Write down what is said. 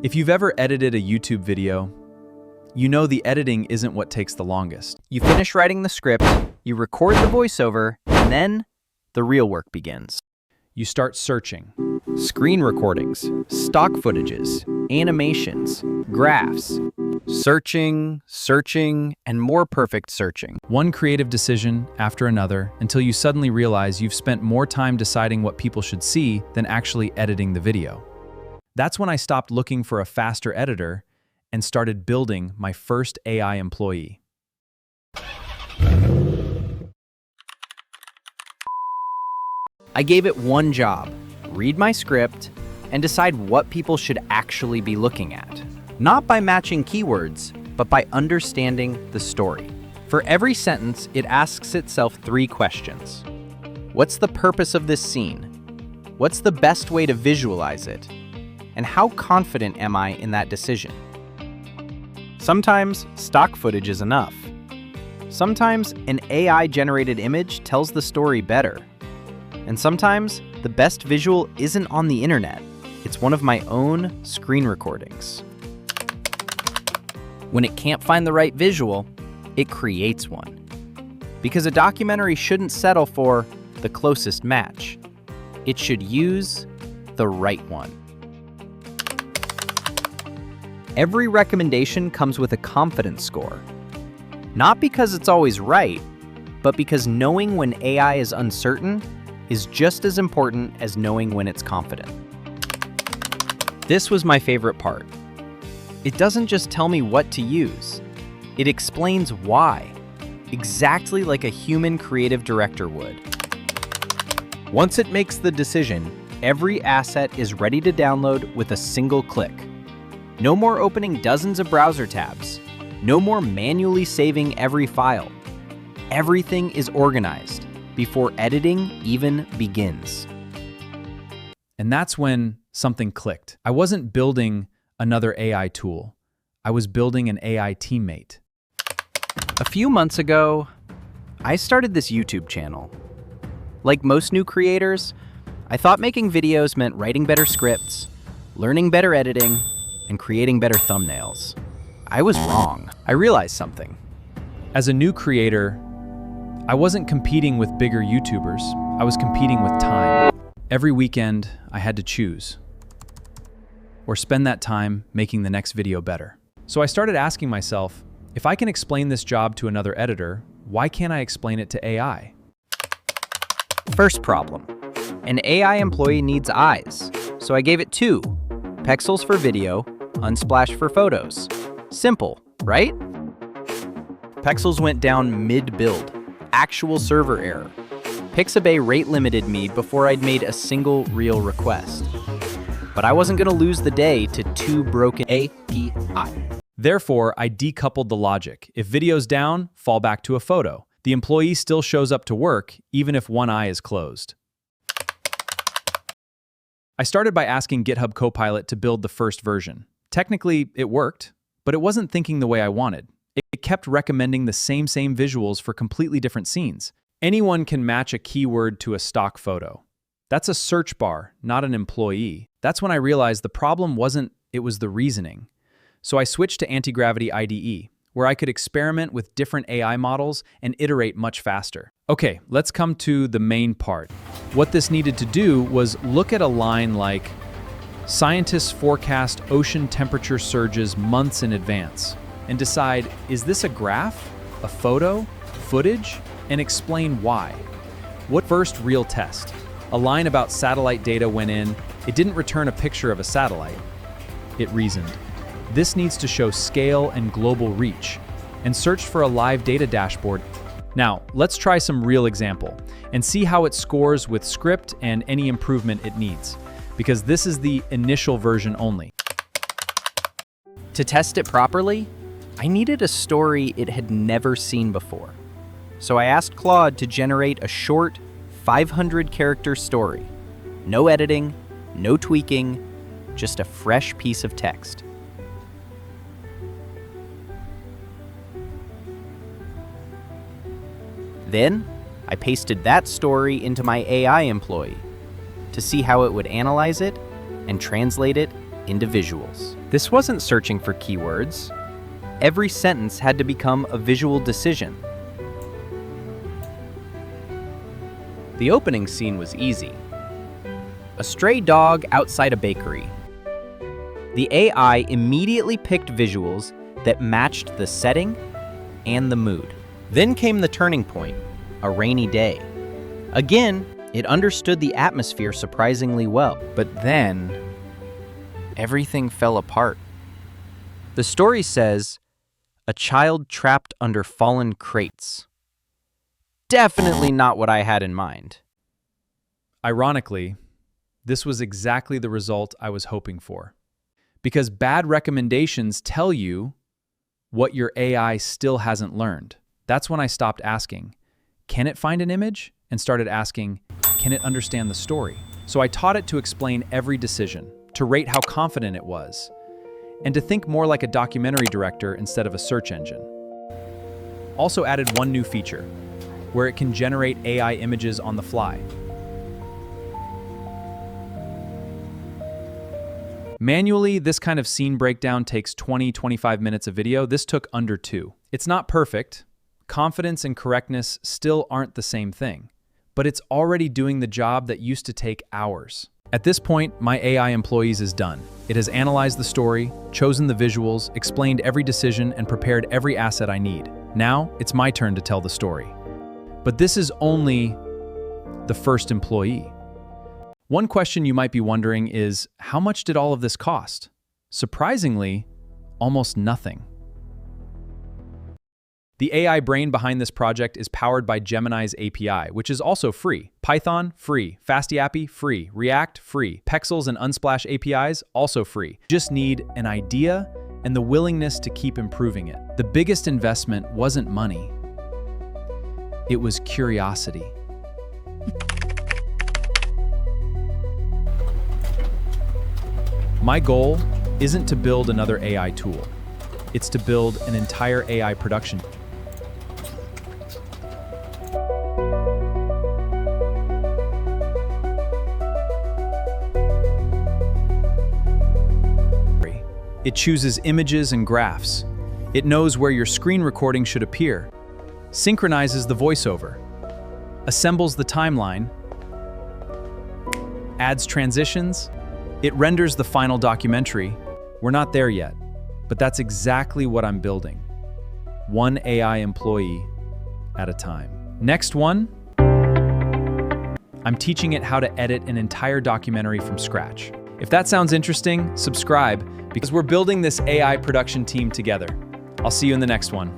If you've ever edited a YouTube video, you know the editing isn't what takes the longest. You finish writing the script, you record the voiceover, and then the real work begins. You start searching. Screen recordings, stock footages, animations, graphs. Searching, and more perfect searching. One creative decision after another until you suddenly realize you've spent more time deciding what people should see than actually editing the video. That's when I stopped looking for a faster editor and started building my first AI employee. I gave it one job: read my script and decide what people should actually be looking at. Not by matching keywords, but by understanding the story. For every sentence, it asks itself 3 questions. What's the purpose of this scene? What's the best way to visualize it? And how confident am I in that decision? Sometimes stock footage is enough. Sometimes an AI-generated image tells the story better. And sometimes the best visual isn't on the internet. It's one of my own screen recordings. When it can't find the right visual, it creates one. Because a documentary shouldn't settle for the closest match. It should use the right one. Every recommendation comes with a confidence score. Not because it's always right, but because knowing when AI is uncertain is just as important as knowing when it's confident. This was my favorite part. It doesn't just tell me what to use. It explains why, exactly like a human creative director would. Once it makes the decision, every asset is ready to download with a single click. No more opening dozens of browser tabs. No more manually saving every file. Everything is organized before editing even begins. And that's when something clicked. I wasn't building another AI tool. I was building an AI teammate. A few months ago, I started this YouTube channel. Like most new creators, I thought making videos meant writing better scripts, learning better editing, and creating better thumbnails. I was wrong. I realized something. As a new creator, I wasn't competing with bigger YouTubers. I was competing with time. Every weekend, I had to choose, or spend that time making the next video better. So I started asking myself, if I can explain this job to another editor, why can't I explain it to AI? First problem. An AI employee needs eyes, so I gave it 2. Pexels for video, Unsplash for photos. Simple, right? Pexels went down mid-build. Actual server error. Pixabay rate limited me before I'd made a single real request. But I wasn't going to lose the day to 2 broken API. Therefore, I decoupled the logic. If video's down, fall back to a photo. The employee still shows up to work, even if one eye is closed. I started by asking GitHub Copilot to build the first version. Technically, it worked, but it wasn't thinking the way I wanted. It kept recommending the same visuals for completely different scenes. Anyone can match a keyword to a stock photo. That's a search bar, not an employee. That's when I realized the problem wasn't, it was the reasoning. So I switched to Anti-Gravity IDE, where I could experiment with different AI models and iterate much faster. Okay, let's come to the main part. What this needed to do was look at a line like, scientists forecast ocean temperature surges months in advance, and decide, is this a graph, a photo, footage, and explain why. What first real test? A line about satellite data went in, it didn't return a picture of a satellite. It reasoned. This needs to show scale and global reach, and searched for a live data dashboard. Now, let's try some real example, and see how it scores with script and any improvement it needs, because this is the initial version only. To test it properly, I needed a story it had never seen before. So I asked Claude to generate a short, 500-character story. No editing, no tweaking, just a fresh piece of text. Then, I pasted that story into my AI employee to see how it would analyze it and translate it into visuals. This wasn't searching for keywords. Every sentence had to become a visual decision. The opening scene was easy. A stray dog outside a bakery. The AI immediately picked visuals that matched the setting and the mood. Then came the turning point, a rainy day. Again, it understood the atmosphere surprisingly well. But then, everything fell apart. The story says, a child trapped under fallen crates. Definitely not what I had in mind. Ironically, this was exactly the result I was hoping for. Because bad recommendations tell you what your AI still hasn't learned. That's when I stopped asking, can it find an image? And started asking, can it understand the story? So I taught it to explain every decision, to rate how confident it was, and to think more like a documentary director instead of a search engine. Also added one new feature, where it can generate AI images on the fly. Manually, this kind of scene breakdown takes 20-25 minutes of video. This took under 2. It's not perfect. Confidence and correctness still aren't the same thing, but it's already doing the job that used to take hours. At this point, my AI employees is done. It has analyzed the story, chosen the visuals, explained every decision, and prepared every asset I need. Now, it's my turn to tell the story. But this is only the first employee. One question you might be wondering is, how much did all of this cost? Surprisingly, almost nothing. The AI brain behind this project is powered by Gemini's API, which is also free. Python, free. FastAPI, free. React, free. Pexels and Unsplash APIs, also free. You just need an idea and the willingness to keep improving it. The biggest investment wasn't money. It was curiosity. My goal isn't to build another AI tool. It's to build an entire AI production. It chooses images and graphs. It knows where your screen recording should appear, synchronizes the voiceover, assembles the timeline, adds transitions. It renders the final documentary. We're not there yet, but that's exactly what I'm building. One AI employee at a time. Next one, I'm teaching it how to edit an entire documentary from scratch. If that sounds interesting, subscribe, because we're building this AI production team together. I'll see you in the next one.